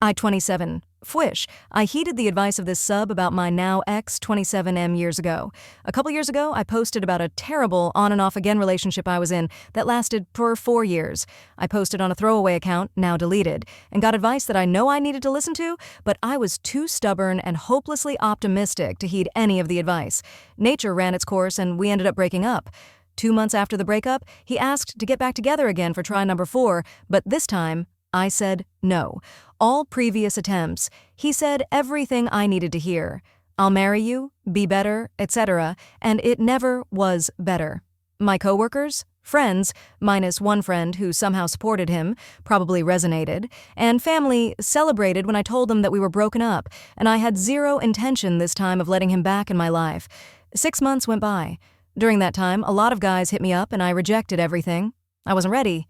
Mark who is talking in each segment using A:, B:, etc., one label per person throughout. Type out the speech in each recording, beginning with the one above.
A: I-27. Fwish. I heeded the advice of this sub about my now ex 27M years ago. A couple years ago, I posted about a terrible on and off again relationship I was in that lasted for 4 years. I posted on a throwaway account, now deleted, and got advice that I know I needed to listen to, but I was too stubborn and hopelessly optimistic to heed any of the advice. Nature ran its course and we ended up breaking up. 2 months after the breakup, he asked to get back together again for try number 4, but this time, I said no. All previous attempts, he said everything I needed to hear. I'll marry you, be better, etc., and it never was better. My coworkers, friends, minus one friend who somehow supported him, probably resonated, and family celebrated when I told them that we were broken up, and I had zero intention this time of letting him back in my life. 6 months went by. During that time, a lot of guys hit me up and I rejected everything. I wasn't ready.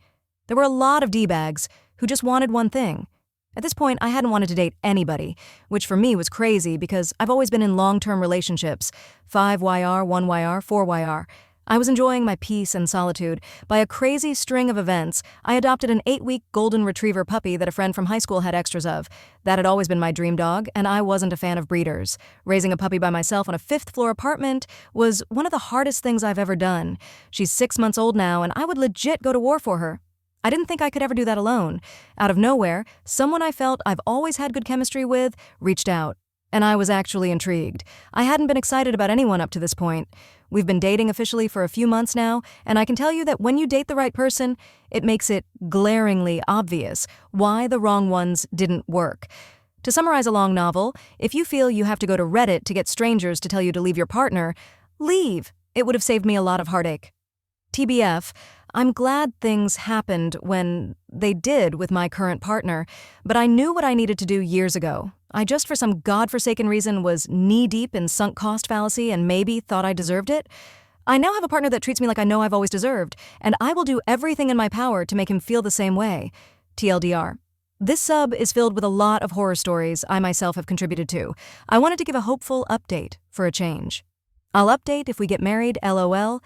A: There were a lot of D-bags who just wanted one thing. At this point, I hadn't wanted to date anybody, which for me was crazy because I've always been in long-term relationships, 5YR, 1YR, 4YR. I was enjoying my peace and solitude. By a crazy string of events, I adopted an 8-week golden retriever puppy that a friend from high school had extras of. That had always been my dream dog, and I wasn't a fan of breeders. Raising a puppy by myself on a 5th-floor apartment was one of the hardest things I've ever done. She's 6 months old now, and I would legit go to war for her. I didn't think I could ever do that alone. Out of nowhere, someone I felt I've always had good chemistry with reached out, and I was actually intrigued. I hadn't been excited about anyone up to this point. We've been dating officially for a few months now, and I can tell you that when you date the right person, it makes it glaringly obvious why the wrong ones didn't work. To summarize a long novel, if you feel you have to go to Reddit to get strangers to tell you to leave your partner, leave. It would have saved me a lot of heartache. TBF, I'm glad things happened when they did with my current partner, but I knew what I needed to do years ago. I just for some godforsaken reason was knee-deep in sunk cost fallacy and maybe thought I deserved it. I now have a partner that treats me like I know I've always deserved, and I will do everything in my power to make him feel the same way. TLDR. This sub is filled with a lot of horror stories I myself have contributed to. I wanted to give a hopeful update for a change. I'll update if we get married, LOL.